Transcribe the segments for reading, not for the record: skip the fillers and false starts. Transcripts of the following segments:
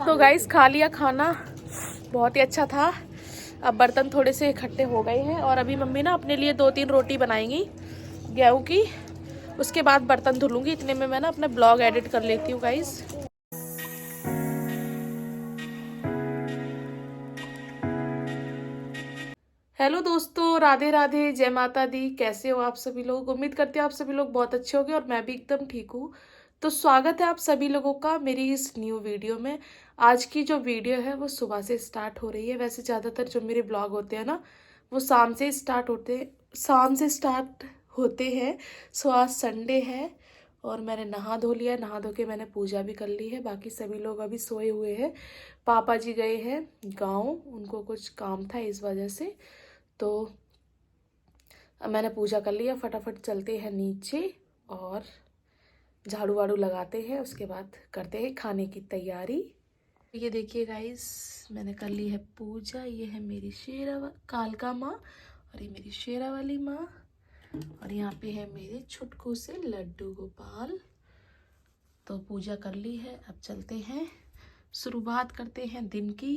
तो गाइस खा लिया खाना, बहुत ही अच्छा था। अब बर्तन थोड़े से इकट्ठे हो गए हैं और अभी मम्मी ना अपने लिए 2-3 रोटी बनाएंगी गेहूं की। उसके बाद बर्तन धुलूंगी। इतने में मैं ना अपना ब्लॉग एडिट कर लेती हूँ गाइस। हेलो दोस्तों, राधे राधे, जय माता दी। कैसे हो आप सभी लोग? उम्मीद करती हूँ आप सभी लोग बहुत अच्छे होंगे और मैं भी एकदम ठीक हूँ। तो स्वागत है आप सभी लोगों का मेरी इस न्यू वीडियो में। आज की जो वीडियो है वो सुबह से स्टार्ट हो रही है। वैसे ज़्यादातर जो मेरे ब्लॉग होते हैं ना वो शाम से स्टार्ट होते हैं। सो आज संडे है और मैंने नहा धो लिया। नहा धो के मैंने पूजा भी कर ली है। बाकी सभी लोग अभी सोए हुए हैं। पापा जी गए हैं गाँव, उनको कुछ काम था इस वजह से। तो अब मैंने पूजा कर लिया। फटाफट चलते हैं नीचे और झाड़ू वाड़ू लगाते हैं। उसके बाद करते हैं खाने की तैयारी। ये देखिए गाइस, मैंने कर ली है पूजा। ये है मेरी कालका माँ और ये मेरी शेरा वाली माँ और यहाँ पे है मेरे छुटकू से लड्डू गोपाल। तो पूजा कर ली है। अब चलते हैं, शुरुआत करते हैं दिन की।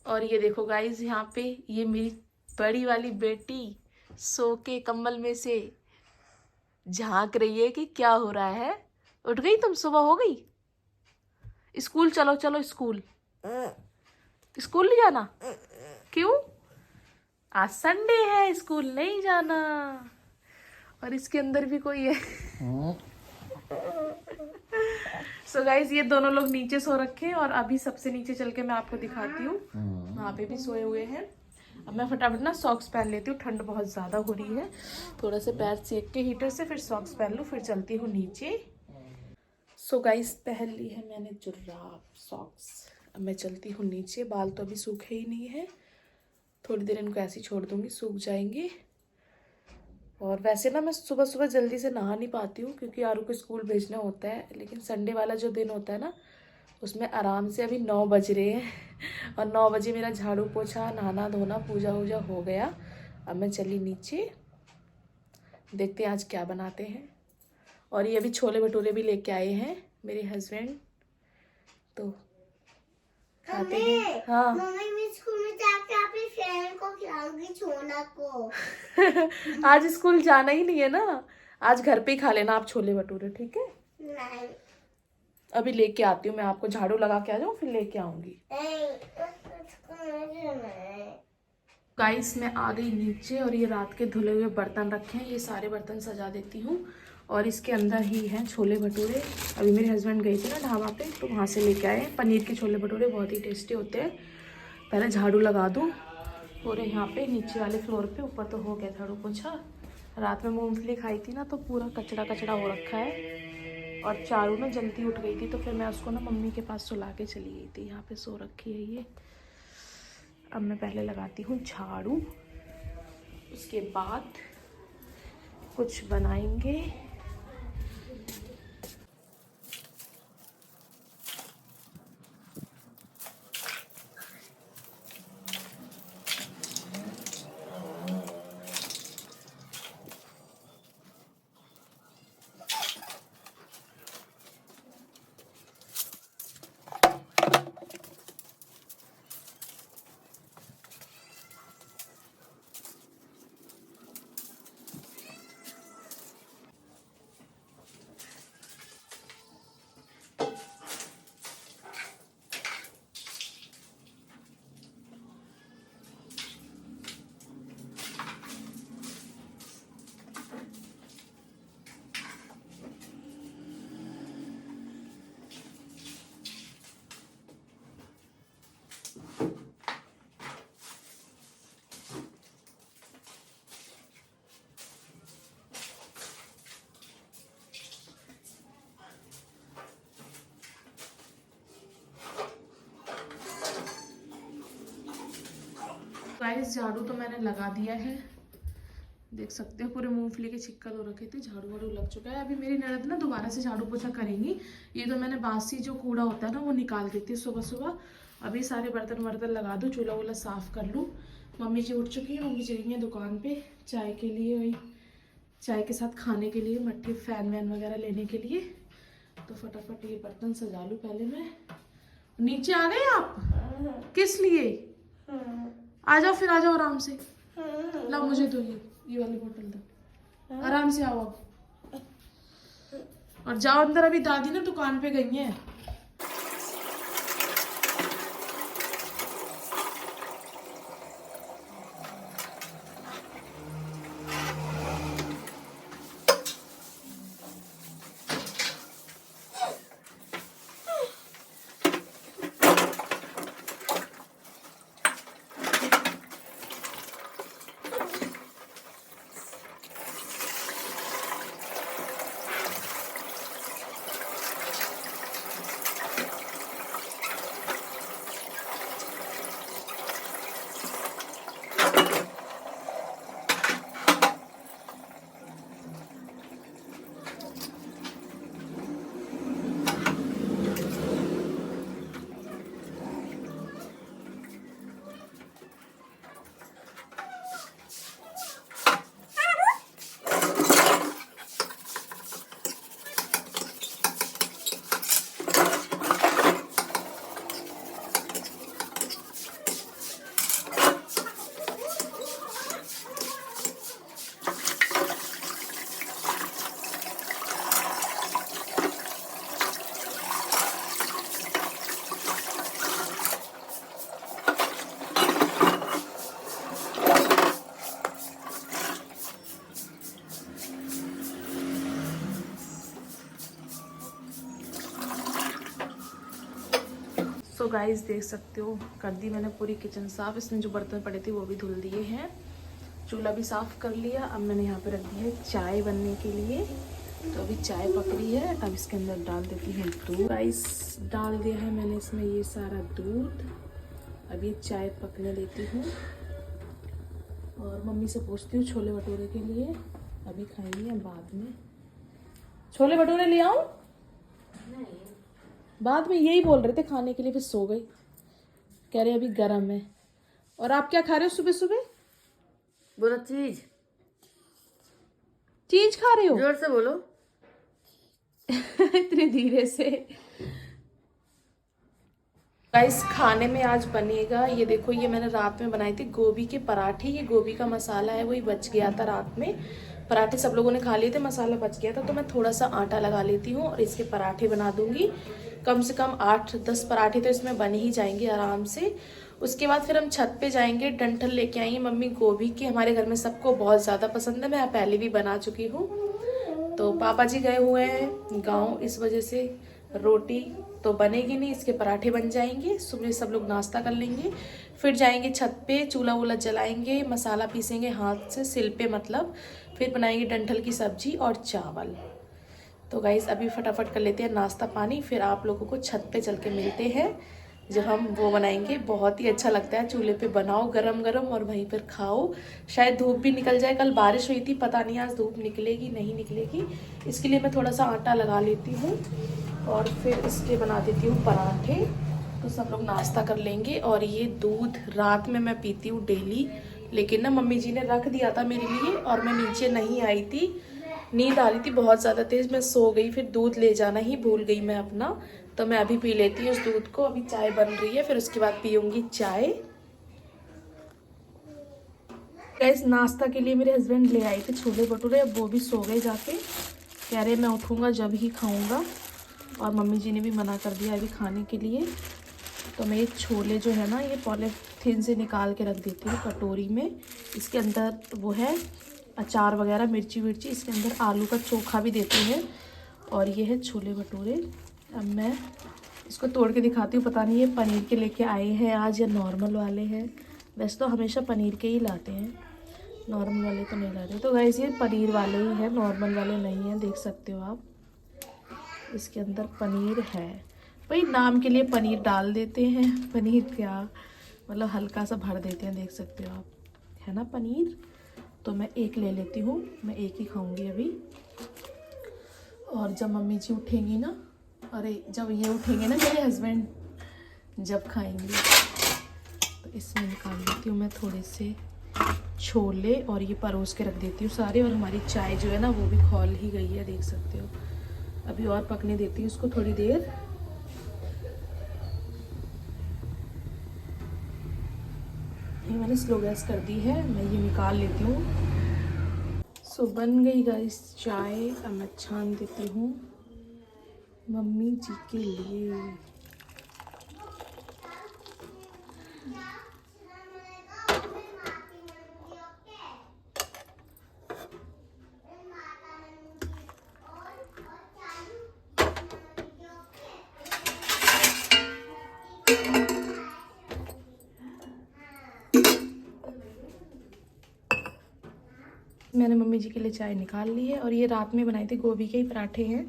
और ये देखो गाइस, यहाँ पे ये मेरी बड़ी वाली बेटी सो के कंबल में से झांक रही है कि क्या हो रहा है। उठ गई तुम? सुबह हो गई? स्कूल चलो, चलो स्कूल। स्कूल नहीं जाना? क्यों? आज संडे है, स्कूल नहीं जाना। और इसके अंदर भी कोई है। सो गाइज, ये दोनों लोग नीचे सो रखे हैं और अभी सबसे नीचे चल के मैं आपको दिखाती हूँ। वहाँ पे भी सोए हुए हैं। अब मैं फटाफट ना सॉक्स पहन लेती हूँ, ठंड बहुत ज़्यादा हो रही है। थोड़ा से पैर सेक के हीटर से फिर सॉक्स पहन लूँ, फिर चलती हूँ नीचे। सो गाइस, पहन ली है मैंने जुराब सॉक्स। अब मैं चलती हूँ नीचे। बाल तो अभी सूखे ही नहीं है, थोड़ी देर इनको ऐसे ही छोड़ दूँगी, सूख जाएंगे। और वैसे ना मैं सुबह सुबह जल्दी से नहा नहीं पाती हूँ क्योंकि आरू को स्कूल भेजना होता है। लेकिन संडे वाला जो दिन होता है ना उसमें आराम से, अभी 9 बज रहे हैं और 9 बजे मेरा झाड़ू पोछा, नहाना धोना, पूजा वूजा हो गया। अब मैं चली नीचे, देखते हैं आज क्या बनाते हैं। और ये अभी छोले भटूरे भी लेके आए हैं मेरे हस्बैंड, तो खाते हैं। हाँ मम्मी, मैं स्कूल में जाके अपनी फ्रेंड को खिलाऊंगी, छोला को। आज स्कूल जाना ही नहीं है ना, आज घर पे ही खा लेना आप छोले भटूरे, ठीक है? नहीं। अभी लेके आती हूँ मैं, आपको झाड़ू लगा के आ जाऊँ फिर लेके आऊंगी। गाइस, मैं आ गई नीचे और ये रात के धुले हुए बर्तन रखे हैं, ये सारे बर्तन सजा देती हूँ। और इसके अंदर ही हैं छोले भटूरे। अभी मेरे हस्बैंड गए थे ना ढाबा पे, तो वहाँ से लेके आए पनीर के छोले भटूरे, बहुत ही टेस्टी होते हैं। पहले झाड़ू लगा दूँ पूरे यहाँ पे नीचे वाले फ्लोर पे। ऊपर तो हो गया झाड़ू पोछा। रात में मूंगफली खाई थी ना तो पूरा कचड़ा कचड़ा हो रखा है। और चारू ना जल्दी उठ गई थी तो फिर मैं उसको ना मम्मी के पास सुला के चली गई थी। यहाँ पे सो रखी है ये। अब मैं पहले लगाती हूँ झाड़ू, उसके बाद कुछ बनाएंगे। गाइस, झाड़ू तो मैंने लगा दिया है, देख सकते हो पूरे मूंगफली के छिक्कर हो रखे थे। झाड़ू वाड़ू लग चुका है। अभी मेरी ननद ना दोबारा से झाड़ू पोछा करेंगी। ये तो मैंने बासी जो कूड़ा होता है ना वो निकाल देती है सुबह सुबह। अभी सारे बर्तन वर्तन लगा दूँ, चूल्हा वूल्हा साफ कर लूँ। मम्मी जी उठ चुकी है, मम्मी चली गई दुकान पे चाय के लिए, वही चाय के साथ खाने के लिए मट्टी फैन वैन वगैरह लेने के लिए। तो फटाफट ये बर्तन सजा लूँ पहले मैं। नीचे आ गए आप? किस लिए? आ जाओ फिर, आ जाओ आराम से। लाओ मुझे दो, ये वाली बोतल दो, आराम से आओ अब। और जाओ अंदर, अभी दादी ना दुकान पे गई है। तो गाइस देख सकते हो, कर दी मैंने पूरी किचन साफ। इसमें जो बर्तन पड़े थे वो भी धुल दिए हैं, चूल्हा भी साफ कर लिया। अब मैंने यहाँ पे रख दी है चाय बनने के लिए। तो अभी चाय पक रही है, अब इसके अंदर डाल देती हूँ दूध। गाइस डाल दिया है मैंने इसमें ये सारा दूध। अब ये चाय पकने देती हूँ और मम्मी से पूछती हूँ छोले भटूरे के लिए। अभी खाएंगे हम बाद में। छोले भटूरे ले आऊँ? बाद में यही बोल रहे थे खाने के लिए, फिर सो गई। कह रहे अभी गर्म है। और आप क्या खा रहे हो सुबह सुबह? बोलो चीज। चीज खा रहे हो? जोर से बोलो। इतने धीरे से। गाइस खाने में आज बनेगा, ये देखो, ये मैंने रात में बनाई थी गोभी के पराठे। ये गोभी का मसाला है, वही बच गया था रात में। पराठे सब लोगों ने खा लिए थे, मसाला बच गया था, तो मैं थोड़ा सा आटा लगा लेती हूँ और इसके पराठे बना दूंगी। कम से कम 8-10 पराठे तो इसमें बन ही जाएंगे आराम से। उसके बाद फिर हम छत पे जाएंगे, डंठल लेके आएंगे मम्मी गोभी की। हमारे घर में सबको बहुत ज़्यादा पसंद है, मैं पहले भी बना चुकी हूँ। तो पापा जी गए हुए हैं गाँव, इस वजह से रोटी तो बनेगी नहीं, इसके पराठे बन जाएंगे। सुबह सब लोग नाश्ता कर लेंगे, फिर जाएंगे छत पे, चूल्हा वूल्हा जलाएंगे, मसाला पीसेंगे हाथ से, सिल पे मतलब। फिर बनाएंगे डंठल की सब्जी और चावल। तो गाइस अभी फटाफट कर लेते हैं नाश्ता पानी, फिर आप लोगों को छत पे चल के मिलते हैं जब हम वो बनाएंगे। बहुत ही अच्छा लगता है, चूल्हे पे बनाओ गरम गरम और वहीं पर खाओ। शायद धूप भी निकल जाए, कल बारिश हुई थी, पता नहीं आज धूप निकलेगी नहीं निकलेगी। इसके लिए मैं थोड़ा सा आटा लगा लेती हूँ और फिर इसके बना देती हूँ पराठे। तो सब लोग नाश्ता कर लेंगे। और ये दूध रात में मैं पीती हूँ डेली, लेकिन ना मम्मी जी ने रख दिया था मेरे लिए और मैं नीचे नहीं आई थी, नींद आ रही थी बहुत ज़्यादा तेज़, मैं सो गई, फिर दूध ले जाना ही भूल गई मैं अपना। तो मैं अभी पी लेती हूँ उस दूध को। अभी चाय बन रही है, फिर उसके बाद पीऊँगी चाय। गाइस नाश्ता के लिए मेरे हस्बैंड ले आए थे छोले भटूरे, अब वो भी सो गए जाके। कह रहे मैं उठूँगा जब ही खाऊँगा, और मम्मी जी ने भी मना कर दिया अभी खाने के लिए। तो मैं ये छोले जो है ना, ये पॉलीथीन से निकाल के रख देती हूँ कटोरी में। इसके अंदर वो है अचार वगैरह, मिर्ची विर्ची, इसके अंदर आलू का चोखा भी देते हैं। और ये है छोले भटूरे। अब मैं इसको तोड़ के दिखाती हूँ, पता नहीं ये पनीर के लेके आए हैं आज या नॉर्मल वाले हैं। वैसे तो हमेशा पनीर के ही लाते हैं, नॉर्मल वाले तो नहीं लाते। तो गाइस ये पनीर वाले ही हैं, नॉर्मल वाले नहीं हैं, देख सकते हो आप। इसके अंदर पनीर है, भाई नाम के लिए पनीर डाल देते हैं। पनीर क्या मतलब हल्का सा भर देते हैं, देख सकते हो आप, है ना पनीर। तो मैं एक ले लेती हूँ, मैं एक ही खाऊंगी अभी। और जब मम्मी जी उठेंगी ना, अरे जब ये उठेंगे ना मेरे हस्बैंड, जब खाएंगे, तो इसमें निकाल देती हूँ मैं थोड़े से छोले और ये परोस के रख देती हूँ सारे। और हमारी चाय जो है ना वो भी खौल ही गई है, देख सकते हो। अभी और पकने देती हूँ उसको थोड़ी देर। नहीं, मैंने स्लो गैस कर दी है। मैं ये निकाल लेती हूँ। सो बन गई गाइस चाय। अब मैं छान देती हूँ मम्मी जी के लिए। मैंने मम्मी जी के लिए चाय निकाल ली है। और ये रात में बनाए थे गोभी के ही पराठे हैं।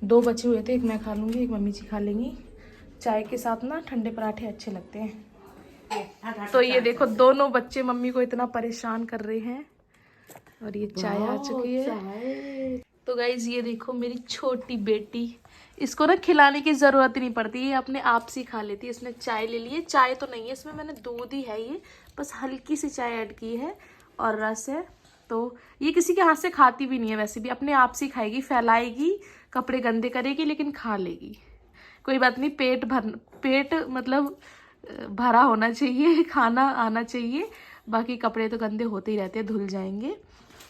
2 बचे हुए थे, एक मैं खा लूँगी, एक मम्मी जी खा लेंगी। चाय के साथ ना ठंडे पराठे अच्छे लगते हैं। तो ये देखो दोनों बच्चे मम्मी को इतना परेशान कर रहे हैं। और ये चाय आ चुकी है। तो गाइज ये देखो मेरी छोटी बेटी, इसको ना खिलाने की ज़रूरत ही नहीं पड़ती, ये अपने आप से खा लेती है। इसने चाय ले ली है। चाय तो नहीं है इसमें, मैंने दूध ही है, ये बस हल्की सी चाय ऐड की है और रस है। तो ये किसी के हाथ से खाती भी नहीं है, वैसे भी अपने आप से खाएगी, फैलाएगी, कपड़े गंदे करेगी, लेकिन खा लेगी। कोई बात नहीं, पेट मतलब भरा होना चाहिए, खाना आना चाहिए। बाकी कपड़े तो गंदे होते ही रहते हैं, धुल जाएंगे।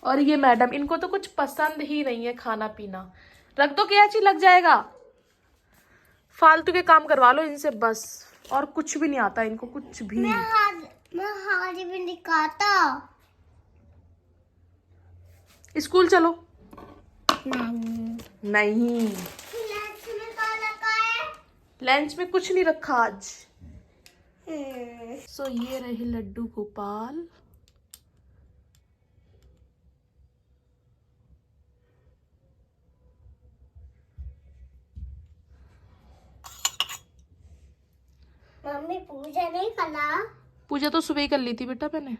और ये मैडम, इनको तो कुछ पसंद ही नहीं है खाना पीना। रख दो, क्या चीज लग जाएगा। फालतू के काम करवा लो इनसे बस, और कुछ भी नहीं आता इनको, कुछ भी। मैं हाथ भी निकालता। स्कूल चलो। नहीं। नहीं, लंच में क्या रखा है? लंच में कुछ नहीं रखा आज। सो ये रहे लड्डू गोपाल। मम्मी पूजा नहीं करना? पूजा तो सुबह ही कर ली थी बेटा मैंने।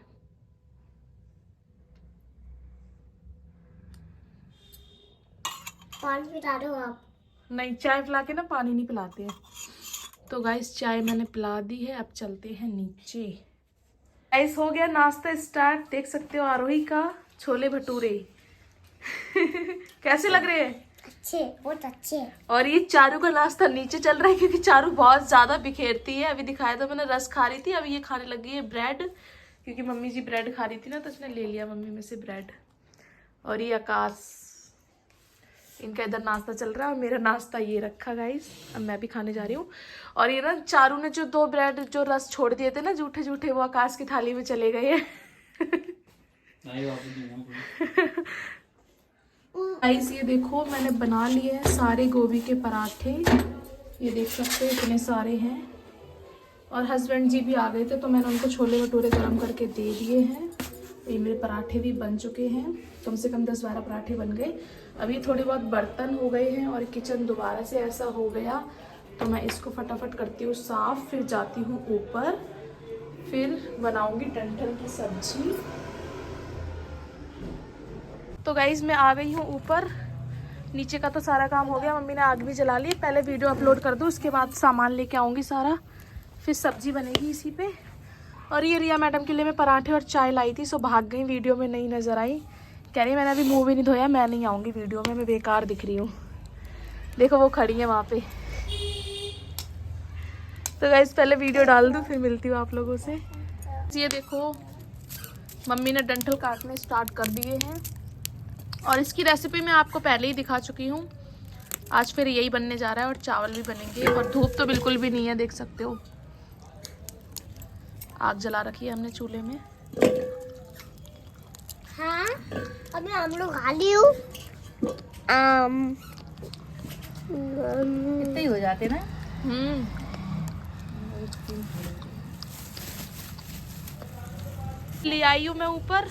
पानी पिला दो आप। नहीं, चाय पिला के ना पानी नहीं पिलाते हैं। तो गाइस चाय मैंने पिला दी है, अब चलते हैं नीचे। गाइस हो गया नाश्ता स्टार्ट। देख सकते हो आरोही का छोले भटूरे कैसे लग रहे हैं? अच्छे, बहुत अच्छे। और ये चारू का नाश्ता नीचे चल रहा है क्योंकि चारू बहुत ज्यादा बिखेरती है। अभी दिखाया था मैंने, रस खा रही थी, अभी ये खाने लगी है ब्रेड, क्योंकि मम्मी जी ब्रेड खा रही थी ना, तो उसने ले लिया मम्मी में से ब्रेड। और ये आकाश, इनका इधर नाश्ता चल रहा है और मेरा नाश्ता ये रखा गाइस। अब मैं भी खाने जा रही हूँ। और ये ना चारू ने जो 2 ब्रेड जो रस छोड़ दिए थे ना झूठे झूठे, वो आकाश की थाली में चले गए हैं। गाइस ये देखो मैंने बना लिए हैं सारे गोभी के पराठे। ये देख सकते हो इतने सारे हैं। और हस्बैंड जी भी आ गए थे तो मैंने उनको छोले भटूरे गरम करके दे दिए हैं। ये मेरे पराठे भी बन चुके हैं, कम से कम 10-12 पराठे बन गए। अभी थोड़े बहुत बर्तन हो गए हैं और किचन दोबारा से ऐसा हो गया, तो मैं इसको फटाफट करती हूँ साफ़, फिर जाती हूँ ऊपर, फिर बनाऊँगी डंठल की सब्जी। तो गाइज़ मैं आ गई हूँ ऊपर। नीचे का तो सारा काम हो गया, मम्मी ने आग भी जला ली। पहले वीडियो अपलोड कर दूँ, उसके बाद सामान लेके आऊँगी सारा, फिर सब्जी बनेगी इसी पे। और ये रिया मैडम के लिए मैं पराठे और चाय लाई थी, सो भाग गई, वीडियो में नहीं नज़र आई। कह रही मैंने अभी मुँह भी नहीं धोया, मैं नहीं आऊँगी वीडियो में, मैं बेकार दिख रही हूँ। देखो वो खड़ी है वहाँ पे। तो गाइस पहले वीडियो डाल दूँ, फिर मिलती हूँ आप लोगों से। ये देखो मम्मी ने डंठल काटने स्टार्ट कर दिए हैं और इसकी रेसिपी मैं आपको पहले ही दिखा चुकी हूँ। आज फिर यही बनने जा रहा है और चावल भी बनेंगे। और धूप तो बिल्कुल भी नहीं है, देख सकते हो। आग जला रखी है हमने चूल्हे में। हाँ, अभी हम लोग खा ली हूँ। इतने ही हो जाते ना। ले आई हूँ मैं ऊपर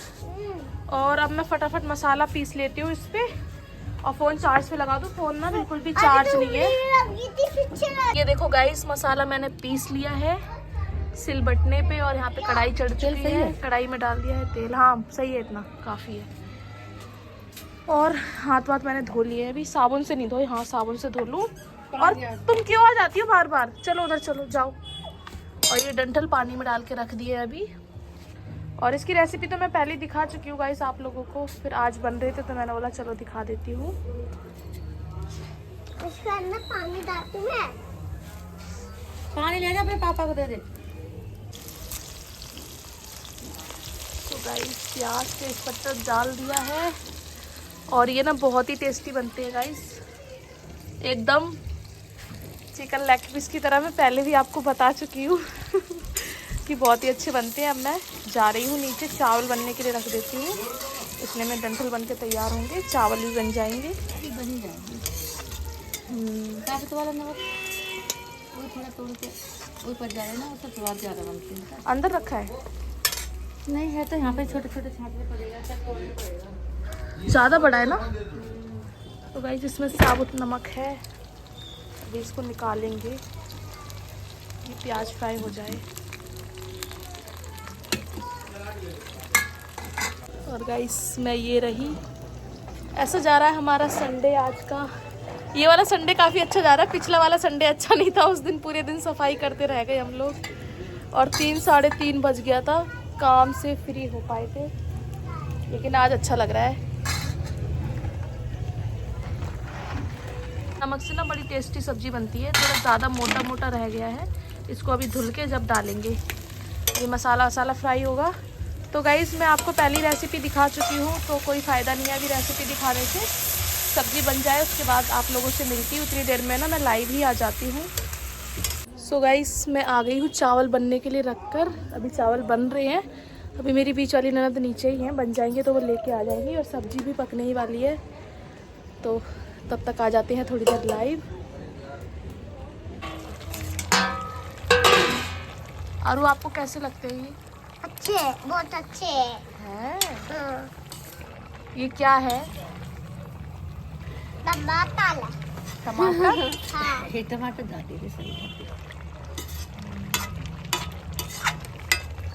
और अब मैं फटाफट मसाला पीस लेती हूँ इस पे और फ़ोन चार्ज पे लगा दूँ। फ़ोन ना बिल्कुल भी चार्ज नहीं है। ये देखो गाइस मसाला मैंने पीस लिया है सिल बटने पे और यहाँ पे कढ़ाई चढ़ चुकी है। कढ़ाई में डाल दिया है तेल। हाँ सही है, इतना काफ़ी है। और हाथ वाथ मैंने धो लिए हैं, अभी साबुन से नहीं धोए। हाँ साबुन से धो लूँ। और तुम क्यों आ जाती हो बार बार? चलो उधर चलो, जाओ। और ये डंठल पानी में डाल के रख दिए अभी। और इसकी रेसिपी तो मैं पहले दिखा चुकी हूँ गाइस आप लोगों को, फिर आज बन रहे थे तो मैंने बोला चलो दिखा देती हूँ। इसके अंदर पानी डालती मैं। पानी ले जा, अपने पापा को दे दे। गाइस प्याज तेज पत्ता डाल दिया है और ये ना बहुत ही टेस्टी बनते हैं गाइस, एकदम चिकन लेग पीस की तरह। मैं पहले भी आपको बता चुकी हूँ कि बहुत ही अच्छे बनते हैं। अब मैं जा रही हूँ नीचे, चावल बनने के लिए रख देती हूँ, इतने में डंठल बन के तैयार होंगे, चावल भी बन जाएंगे। बन ही जाएगी। साबुत वाला नमक वो थोड़ा तोड़ के ऊपर जाए ना, उससे स्वाद ज़्यादा बनती है। अंदर रखा है? नहीं है तो यहाँ पे छोटे छोटे छांटने पड़ेगा, सब तोड़ना पड़ेगा। ज़्यादा बड़ा है ना। तो गाइस इसमें साबुत नमक है, अभी इसको निकालेंगे, ये प्याज फ्राई हो जाए। और गाइस मैं ये रही, ऐसा जा रहा है हमारा संडे आज का। ये वाला संडे काफ़ी अच्छा जा रहा है, पिछला वाला संडे अच्छा नहीं था, उस दिन पूरे दिन सफाई करते रह गए हम लोग और 3 साढ़े 3 बज गया था, काम से फ्री हो पाए थे, लेकिन आज अच्छा लग रहा है। नमक से ना बड़ी टेस्टी सब्जी बनती है, थोड़ा ज़्यादा मोटा मोटा रह गया है, इसको अभी धुल के जब डालेंगे ये मसाला वसाला फ्राई होगा। तो गाइज़ मैं आपको पहली रेसिपी दिखा चुकी हूँ, तो कोई फ़ायदा नहीं है अभी रेसिपी दिखाने से, सब्ज़ी बन जाए उसके बाद आप लोगों से मिलती हूँ। उतनी देर में ना मैं लाइव ही आ जाती हूँ। सो गाइज़ मैं आ गई हूँ चावल बनने के लिए रखकर, अभी चावल बन रहे हैं, अभी मेरी बीच वाली ननद नीचे ही हैं, बन जाएंगे तो वो लेके आ जाएंगी और सब्ज़ी भी पकने ही वाली है, तो तब तक आ जाते हैं थोड़ी देर लाइव। आरू आपको कैसे लगते हैं ये? अच्छे, बहुत अच्छे है? हैं। ये क्या है? टमाटर। टमाटर? हाँ। ये टमाटर डालते थे सही।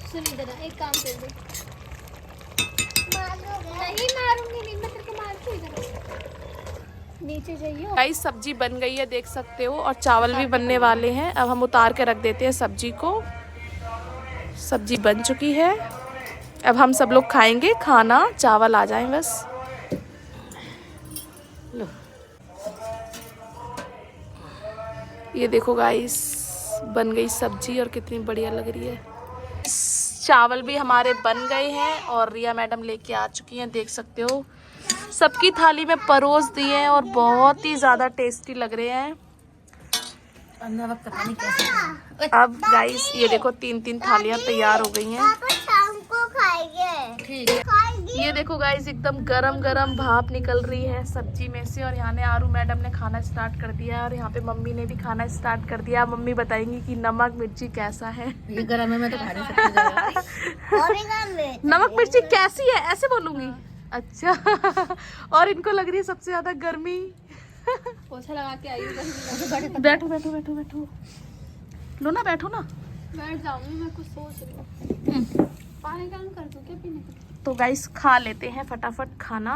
सुन इधर एक काम कर दे। नहीं मारूंगी, नहीं मैं तेरे को मारती हूँ। इधर नीचे जाइए। गाइस सब्जी बन गई है देख सकते हो, और चावल भी बनने वाले हैं। अब हम उतार के रख देते हैं सब्जी को। सब्जी बन चुकी है, अब हम सब लोग खाएंगे खाना, चावल आ जाएं बस। लो ये देखो गाइस बन गई सब्जी और कितनी बढ़िया लग रही है। चावल भी हमारे बन गए हैं और रिया मैडम लेके आ चुकी हैं, देख सकते हो सबकी थाली में परोस दिए हैं और बहुत ही ज़्यादा टेस्टी लग रहे हैं। नमक पता नहीं कैसे। अब गाइस ये देखो 3-3 थालियां तैयार हो गई हैं। पापा शाम को खाएंगे। ठीक है। ये देखो गाइस एकदम गरम गरम भाप निकल रही है सब्जी में से, और यहाँ ने आरू मैडम ने खाना स्टार्ट कर दिया है और यहाँ पे मम्मी ने भी खाना स्टार्ट कर दिया। मम्मी बताएंगी कि नमक मिर्ची कैसा है। ये गरम है, मैं तो खा नहीं सकती। और भी नमक मिर्ची कैसी है ऐसे बोलूंगी। अच्छा और इनको लग रही है सबसे ज्यादा गर्मी। पोछा लगा के आई हूँ। बैठो बैठो बैठो बैठो, लो ना बैठो ना। बैठ जाऊंगी, मैं कुछ सोच रही हूँ। पानी गर्म कर दूँ क्या पीने का? तो गाइस खा लेते हैं फटाफट खाना।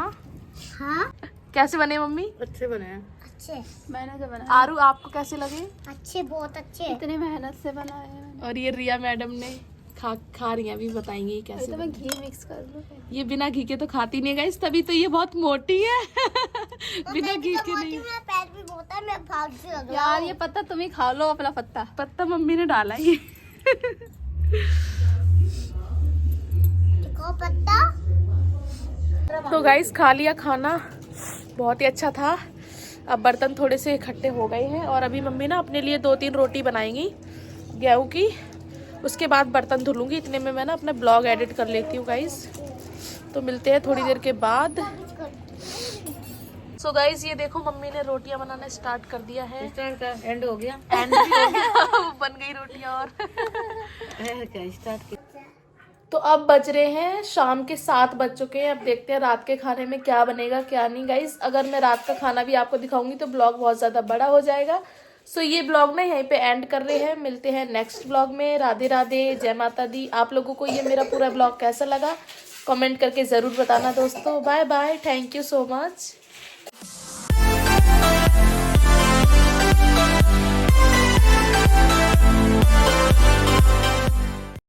हाँ कैसे बने मम्मी? अच्छे बने हैं। अच्छे। मैंने जो बनाया आरू आपको कैसे लगे? अच्छे, बहुत अच्छे। इतने मेहनत से बनाए हैं। और ये रिया मैडम ने खा रही हैं, अभी बताएंगे कैसे। तो मैं घी मिक्स कर लूँ। ये बिना घी के तो खाती नहीं गाइस, तभी तो ये बहुत मोटी है। बिना घी के नहीं। मेरा पैर भी बहुत है, मैं भाग से लग रहा यार हूँ। ये पत्ता तुम ही खा लो, अपना पत्ता। पत्ता मम्मी ने डाला ये। देखो पत्ता। तो गाइस खा लिया खाना, बहुत ही अच्छा था। अब बर्तन थोड़े से इकट्ठे हो गए हैं और अभी मम्मी ना अपने लिए 2-3 रोटी बनाएंगी गेहूं की, उसके बाद बर्तन धुलूंगी। इतने में मैं ना अपना ब्लॉग एडिट कर लेती हूँ गाइस। तो मिलते हैं थोड़ी देर के बाद। सो गाइस ये देखो मम्मी ने रोटियां बनाना स्टार्ट कर दिया है। स्टार्ट का एंड हो गया। एंड भी हो गया। बन गई रोटियां और क्या स्टार्ट किया। तो अब बज रहे हैं शाम के 7 बज चुके हैं। अब देखते हैं रात के खाने में क्या बनेगा क्या नहीं गाइस। अगर मैं रात का खाना भी आपको दिखाऊंगी तो ब्लॉग बहुत ज़्यादा बड़ा हो जाएगा। सो ये ब्लॉग ना यहीं पे एंड कर रहे हैं, मिलते हैं नेक्स्ट ब्लॉग में। राधे राधे, जय माता दी। आप लोगों को ये मेरा पूरा ब्लॉग कैसा लगा कमेंट करके ज़रूर बताना दोस्तों। Bye bye, thank you so much.